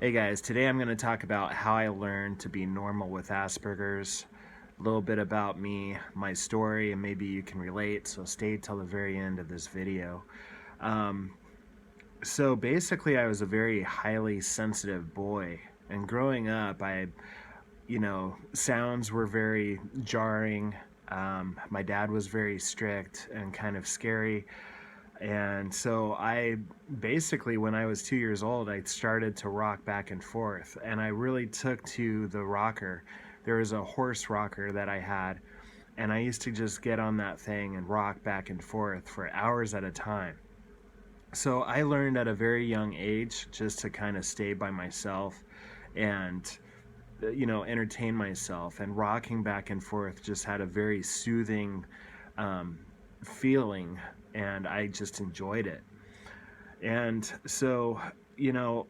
Hey guys, today I'm going to talk about how I learned to be normal with Asperger's, a little bit about me, my story, and maybe you can relate, so stay till the very end of this video. Um, so basically I was a very highly sensitive boy, and growing up sounds were very jarring. My dad was very strict and kind of scary. And so I basically, when I was 2 years old, I started to rock back and forth. And I really took to the rocker. There was a horse rocker that I had, and I used to just get on that thing and rock back and forth for hours at a time. So I learned at a very young age just to kind of stay by myself and entertain myself, and rocking back and forth just had a very soothing um, feeling, and I just enjoyed it. And so, you know,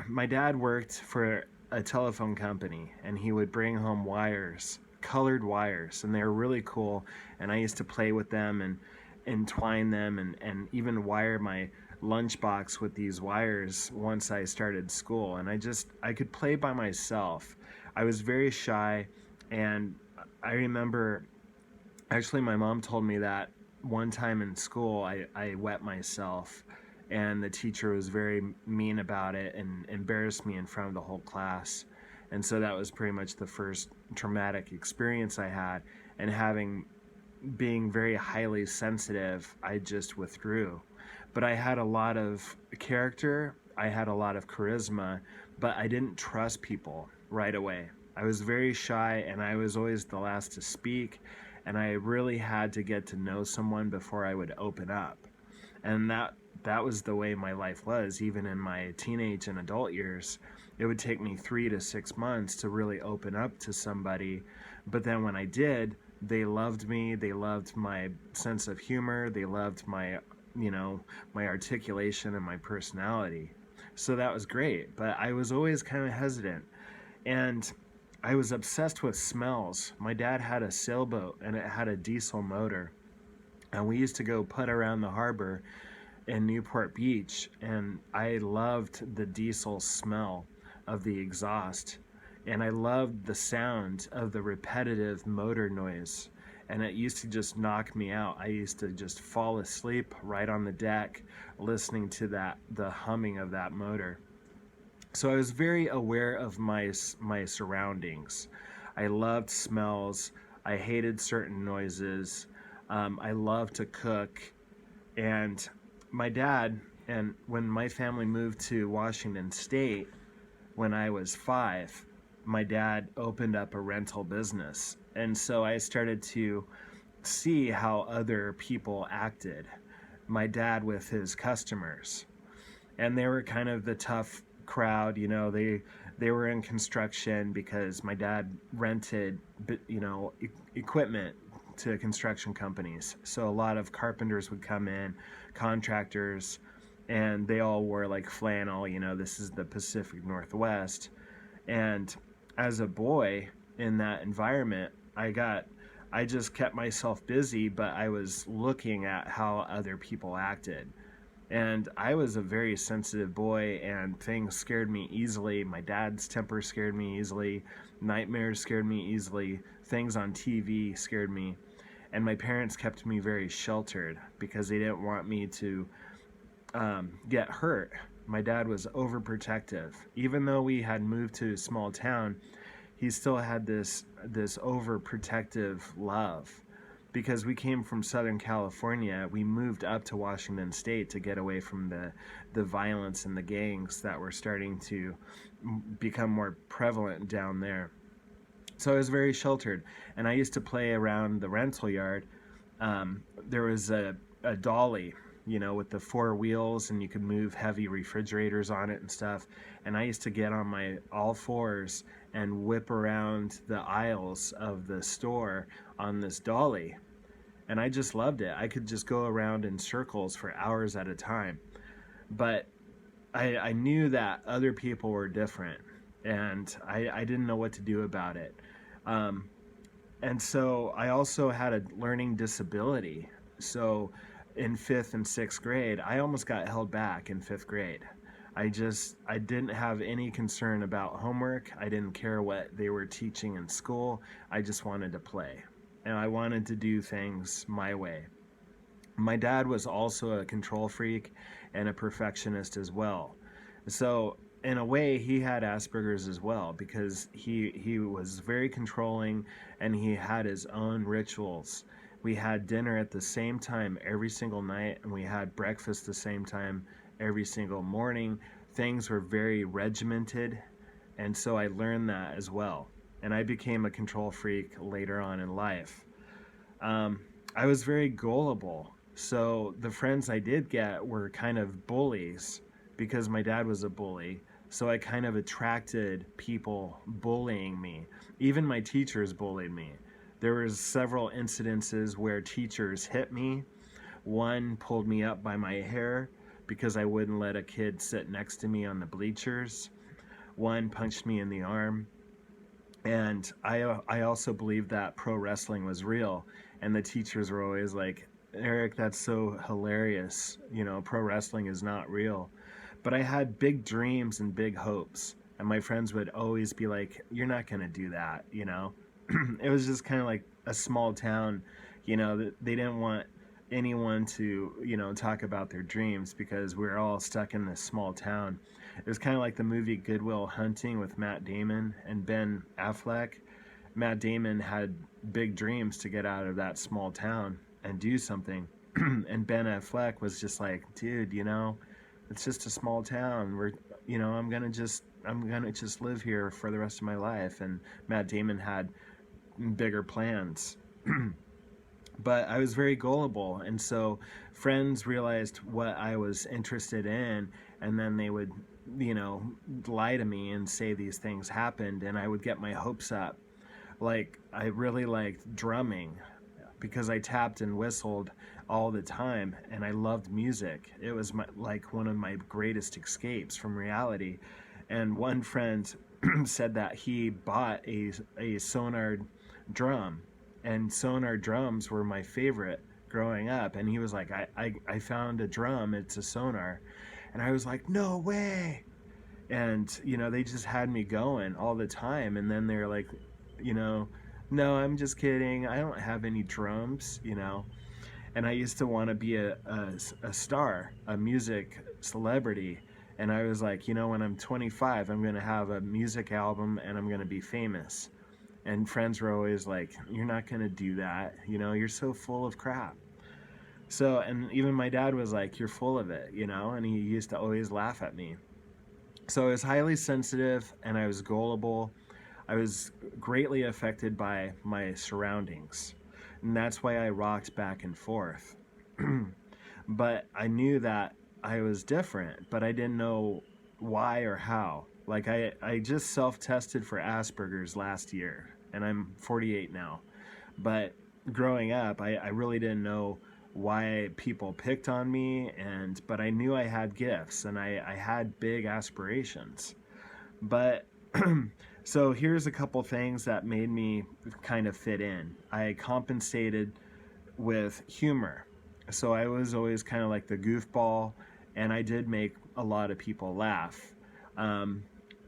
my dad worked for a telephone company, and he would bring home wires, colored wires, and they were really cool. And I used to play with them and entwine them, and even wire my lunchbox with these wires once I started school. And I could play by myself. I was very shy, and I remember actually my mom told me that one time in school I wet myself, and the teacher was very mean about it and embarrassed me in front of the whole class. And so that was pretty much the first traumatic experience I had. And being very highly sensitive, I just withdrew. But I had a lot of character, I had a lot of charisma, but I didn't trust people right away. I was very shy, and I was always the last to speak, and I really had to get to know someone before I would open up. And that was the way my life was. Even in my teenage and adult years, it would take me 3 to 6 months to really open up to somebody. But then when I did, they loved me, they loved my sense of humor, they loved my articulation and my personality. So that was great, but I was always kind of hesitant. And I was obsessed with smells. My dad had a sailboat, and it had a diesel motor, and we used to go put around the harbor in Newport Beach, and I loved the diesel smell of the exhaust, and I loved the sound of the repetitive motor noise, and it used to just knock me out. I used to just fall asleep right on the deck listening to the humming of that motor. So I was very aware of my surroundings. I loved smells. I hated certain noises. I loved to cook. And my dad, and when my family moved to Washington State when I was 5, my dad opened up a rental business. And so I started to see how other people acted. My dad with his customers. And they were kind of the tough crowd. They were in construction because my dad rented equipment to construction companies. So a lot of carpenters would come in, contractors, and they all wore like flannel. This is the Pacific Northwest. And as a boy in that environment, I just kept myself busy, but I was looking at how other people acted. And I was a very sensitive boy, and things scared me easily. My dad's temper scared me easily. Nightmares scared me easily. Things on TV scared me. And my parents kept me very sheltered because they didn't want me to get hurt. My dad was overprotective. Even though we had moved to a small town, he still had this overprotective love. Because we came from Southern California, we moved up to Washington State to get away from the violence and the gangs that were starting to become more prevalent down there. So I was very sheltered, and I used to play around the rental yard. There was a dolly, with the 4 wheels, and you could move heavy refrigerators on it and stuff. And I used to get on my all fours and whip around the aisles of the store on this dolly. And I just loved it. I could just go around in circles for hours at a time. But I knew that other people were different, and I didn't know what to do about it. And so I also had a learning disability. So in 5th and 6th grade, I almost got held back in 5th grade. I didn't have any concern about homework. I didn't care what they were teaching in school. I just wanted to play. And I wanted to do things my way. My dad was also a control freak and a perfectionist as well. So in a way, he had Asperger's as well, because he was very controlling, and he had his own rituals. We had dinner at the same time every single night, and we had breakfast the same time every single morning. Things were very regimented, and so I learned that as well. And I became a control freak later on in life. Um, I was very gullible. So the friends I did get were kind of bullies, because my dad was a bully. So I kind of attracted people bullying me. Even my teachers bullied me. There was several incidences where teachers hit me. One pulled me up by my hair because I wouldn't let a kid sit next to me on the bleachers. One punched me in the arm. And I also believed that pro wrestling was real. And the teachers were always like, Eric, that's so hilarious. You know, pro wrestling is not real. But I had big dreams and big hopes. And my friends would always be like, you're not going to do that, you know? It was just kind of like a small town, you know, they didn't want anyone to, you know, talk about their dreams, because we were all stuck in this small town. It was kind of like the movie Good Will Hunting with Matt Damon and Ben Affleck. Matt Damon had big dreams to get out of that small town and do something. And Ben Affleck was just like, dude, you know, it's just a small town. You know, I'm gonna just live here for the rest of my life. And Matt Damon had bigger plans. But I was very gullible, and so friends realized what I was interested in, and then they would, you know, lie to me and say these things happened, and I would get my hopes up. Like, I really liked drumming because I tapped and whistled all the time, and I loved music. It was like one of my greatest escapes from reality. And one friend said that he bought a sonar drum, and sonar drums were my favorite growing up. And he was like, I found a drum, it's a sonar. And I was like, no way. And, you know, they just had me going all the time. And then they're like, you know, no, I'm just kidding. I don't have any drums, you know. And I used to want to be a star, a music celebrity. And I was like, you know, when I'm 25, I'm going to have a music album and I'm going to be famous. And friends were always like, you're not going to do that. You know, you're so full of crap. So, and even my dad was like, you're full of it, you know, and he used to always laugh at me. So I was highly sensitive, and I was gullible. I was greatly affected by my surroundings. And that's why I rocked back and forth. But I knew that I was different, but I didn't know why or how. Like, I just self-tested for Asperger's last year, and I'm 48 now. But growing up, I really didn't know why people picked on me, but I knew I had gifts, and I had big aspirations. But so here's a couple things that made me kind of fit in. I compensated with humor. So I was always kind of like the goofball, and I did make a lot of people laugh.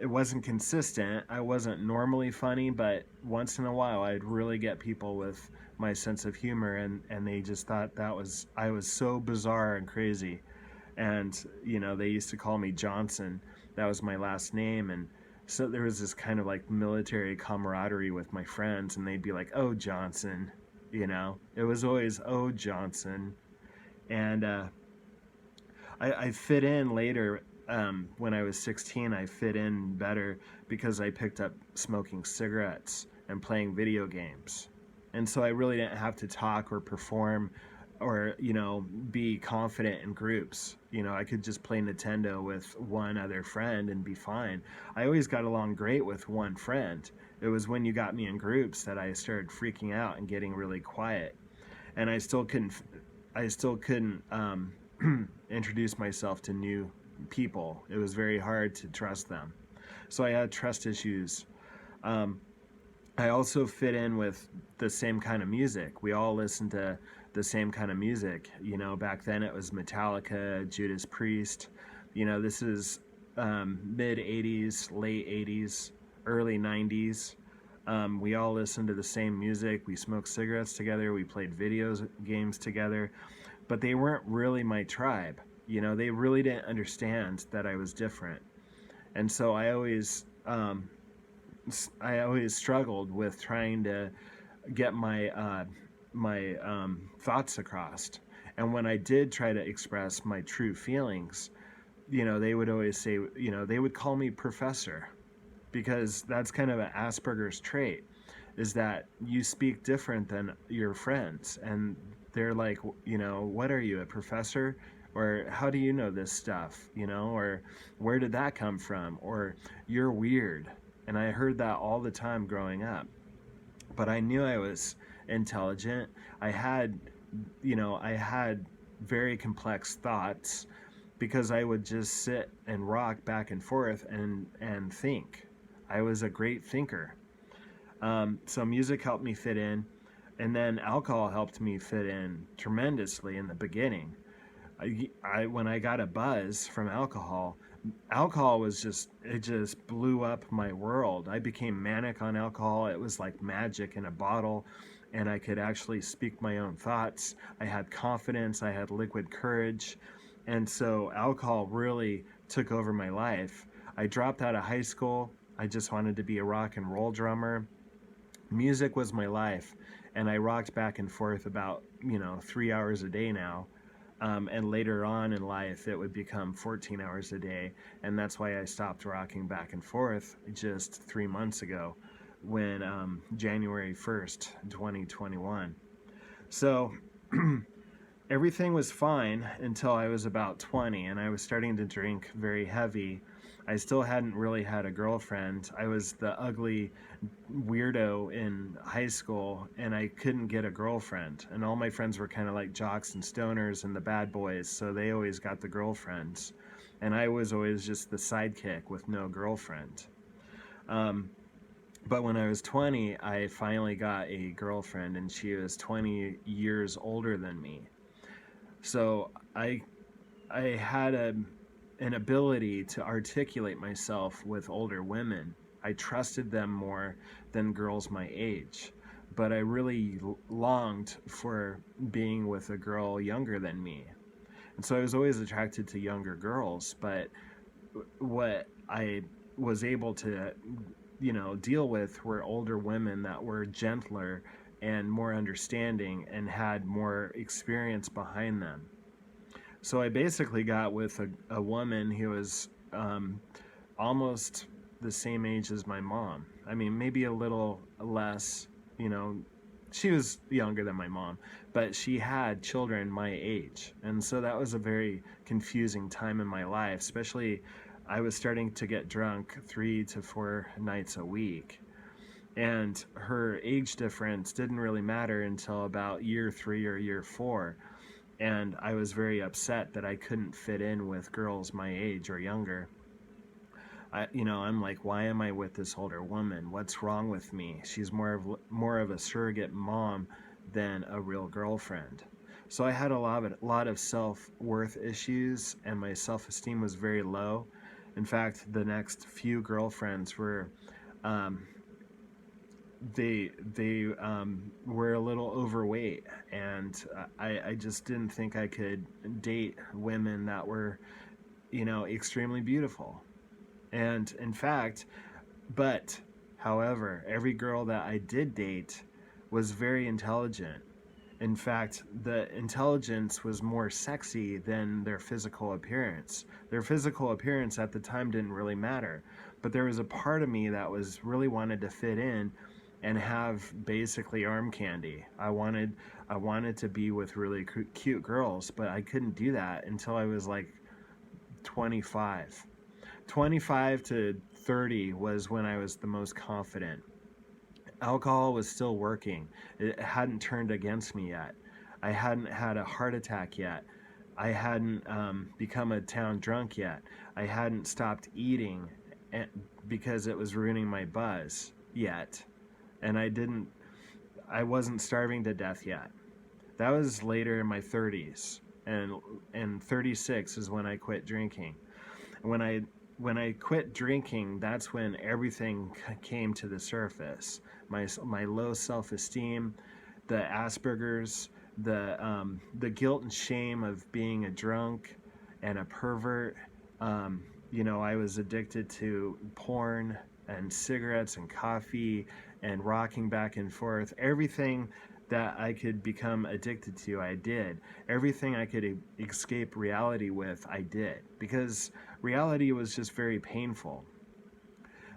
It wasn't consistent. I wasn't normally funny, but once in a while I'd really get people with my sense of humor, and they just thought I was so bizarre and crazy. And, you know, they used to call me Johnson. That was my last name. And so there was this kind of like military camaraderie with my friends, and they'd be like, oh, Johnson, you know. It was always, oh, Johnson. And I fit in later. When I was 16, I fit in better because I picked up smoking cigarettes and playing video games. And so I really didn't have to talk or perform or, you know, be confident in groups. You know, I could just play Nintendo with one other friend and be fine. I always got along great with one friend. It was when you got me in groups that I started freaking out and getting really quiet. And I still couldn't introduce myself to new people. It was very hard to trust them. So I had trust issues. I also fit in with the same kind of music. We all listened to the same kind of music. You know, back then it was Metallica, Judas Priest. You know, this is mid 80s, late 80s, early 90s. We all listened to the same music. We smoked cigarettes together. We played video games together. But they weren't really my tribe. You know, they really didn't understand that I was different. And so I always struggled with trying to get my thoughts across. And when I did try to express my true feelings, you know, they would always say, you know, they would call me professor, because that's kind of an Asperger's trait, is that you speak different than your friends. And they're like, you know, what are you, a professor? Or how do you know this stuff? You know, or where did that come from? Or you're weird. And I heard that all the time growing up. But I knew I was intelligent. I had, you know, I had very complex thoughts, because I would just sit and rock back and forth and think. I was a great thinker. So music helped me fit in, and then alcohol helped me fit in tremendously in the beginning. When I got a buzz from alcohol, alcohol was just, it just blew up my world. I became manic on alcohol. It was like magic in a bottle, and I could actually speak my own thoughts. I had confidence. I had liquid courage. And so alcohol really took over my life. I dropped out of high school. I just wanted to be a rock and roll drummer. Music was my life, and I rocked back and forth about, you know, 3 hours a day now. And later on in life, it would become 14 hours a day. And that's why I stopped rocking back and forth just 3 months ago, when January 1st, 2021. So everything was fine until I was about 20, and I was starting to drink very heavy. I still hadn't really had a girlfriend. I was the ugly weirdo in high school, and I couldn't get a girlfriend. And all my friends were kind of like jocks and stoners and the bad boys, so they always got the girlfriends. And I was always just the sidekick with no girlfriend. But when I was 20, I finally got a girlfriend, and she was 20 years older than me. So I had an ability to articulate myself with older women. I trusted them more than girls my age, but I really longed for being with a girl younger than me. And so I was always attracted to younger girls, but what I was able to, you know, deal with were older women that were gentler and more understanding and had more experience behind them. So I basically got with a woman who was almost the same age as my mom. I mean, maybe a little less, you know, she was younger than my mom, but she had children my age. And so that was a very confusing time in my life, especially I was starting to get drunk 3 to 4 nights a week. And her age difference didn't really matter until about year 3 or year 4. And I was very upset that I couldn't fit in with girls my age or younger. I'm like, why am I with this older woman? What's wrong with me? She's more of a surrogate mom than a real girlfriend. So I had a lot of self-worth issues, and my self-esteem was very low. In fact, the next few girlfriends were they were a little overweight, and I just didn't think I could date women that were, you know, extremely beautiful. And in fact, but however, every girl that I did date was very intelligent. In fact, the intelligence was more sexy than their physical appearance. Their physical appearance at the time didn't really matter, but there was a part of me that was really wanted to fit in and have basically arm candy. I wanted to be with really cute girls, but I couldn't do that until I was like 25. 25 to 30 was when I was the most confident. Alcohol was still working. It hadn't turned against me yet. I hadn't had a heart attack yet. I hadn't become a town drunk yet. I hadn't stopped eating because it was ruining my buzz yet. And I wasn't starving to death yet. That was later in my 30s. And 36 is when I quit drinking. When I when I quit drinking, that's when everything came to the surface. My low self-esteem, the Asperger's, the guilt and shame of being a drunk and a pervert. I was addicted to porn and cigarettes and coffee and rocking back and forth. Everything that I could become addicted to, I did. Everything I could escape reality with, I did. Because reality was just very painful.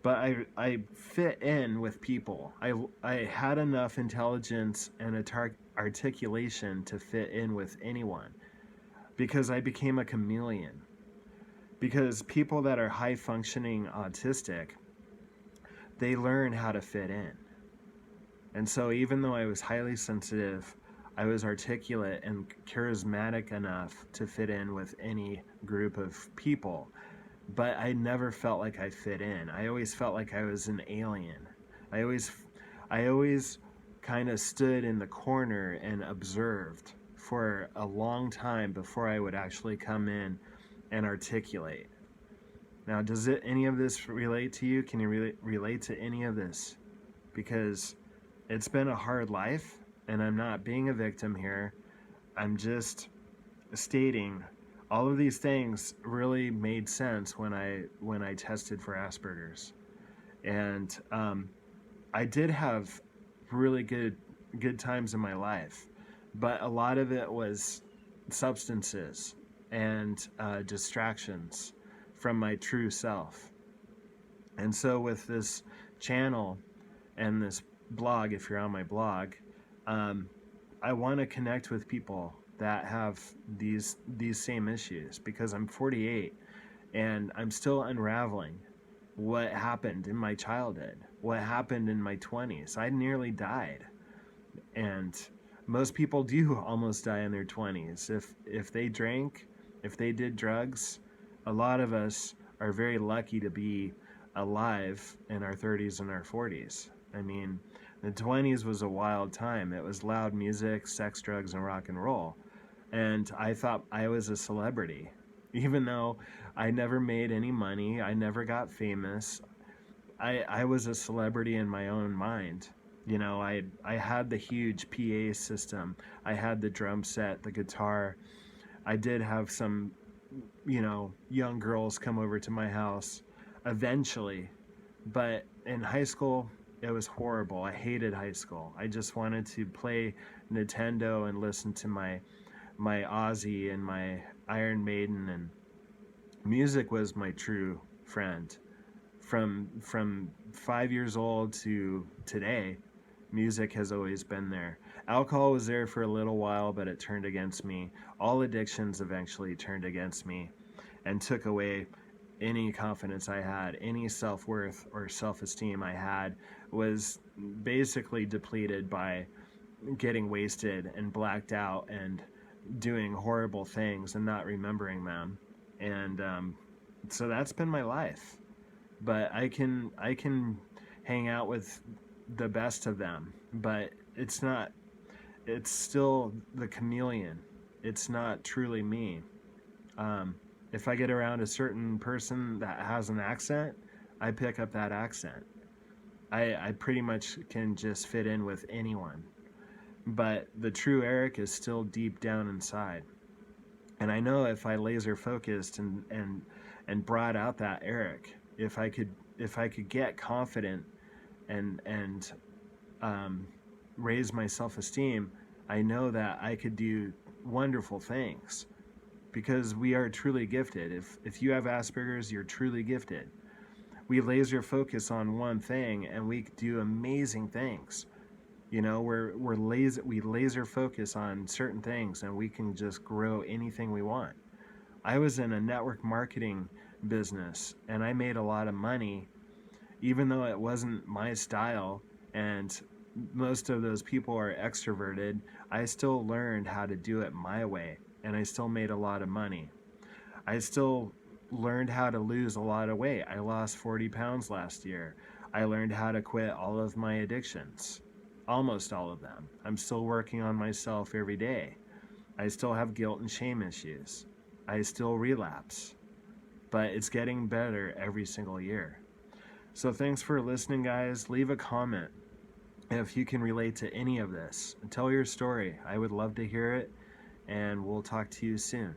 But I fit in with people. I had enough intelligence and articulation to fit in with anyone because I became a chameleon. Because people that are high functioning autistic, they learn how to fit in. And so even though I was highly sensitive, I was articulate and charismatic enough to fit in with any group of people. But I never felt like I fit in. I always felt like I was an alien. I always kind of stood in the corner and observed for a long time before I would actually come in and articulate. Now, does any of this relate to you? Can you relate to any of this? Because it's been a hard life, and I'm not being a victim here. I'm just stating all of these things really made sense when I tested for Asperger's, and I did have really good times in my life, but a lot of it was substances and distractions from my true self. And so with this channel and this blog, if you're on my blog, I want to connect with people that have these same issues, because I'm 48 and I'm still unraveling what happened in my childhood, what happened in my 20s. I nearly died, and most people do almost die in their 20s. If they drank, if they did drugs, a lot of us are very lucky to be alive in our 30s and our 40s. I mean, the 20s was a wild time. It was loud music, sex, drugs, and rock and roll. And I thought I was a celebrity. Even though I never made any money, I never got famous, I was a celebrity in my own mind. I had the huge PA system. I had the drum set, the guitar. I did have some, young girls come over to my house eventually. But in high school, it was horrible. I hated high school. I just wanted to play Nintendo and listen to my Ozzy and my Iron Maiden, and music was my true friend. From 5 years old to today, music has always been there. Alcohol was there for a little while, but it turned against me. All addictions eventually turned against me and took away any confidence I had, any self-worth or self-esteem I had was basically depleted by getting wasted and blacked out and doing horrible things and not remembering them. And so that's been my life. But I can hang out with the best of them, but it's still the chameleon. It's not truly me. If I get around a certain person that has an accent, I pick up that accent. I pretty much can just fit in with anyone. But the true Eric is still deep down inside. And I know if I laser focused and brought out that Eric, if I could get confident and raise my self-esteem, I know that I could do wonderful things, because we are truly gifted. If you have Asperger's, you're truly gifted. We laser focus on one thing and we do amazing things. We laser focus on certain things and we can just grow anything we want. I was in a network marketing business and I made a lot of money, even though it wasn't my style, and most of those people are extroverted. I still learned how to do it my way, and I still made a lot of money. I still learned how to lose a lot of weight. I lost 40 pounds last year. I learned how to quit all of my addictions, almost all of them. I'm still working on myself every day. I still have guilt and shame issues. I still relapse. but it's getting better every single year. So thanks for listening, guys. Leave a comment if you can relate to any of this. Tell your story. I would love to hear it, and we'll talk to you soon.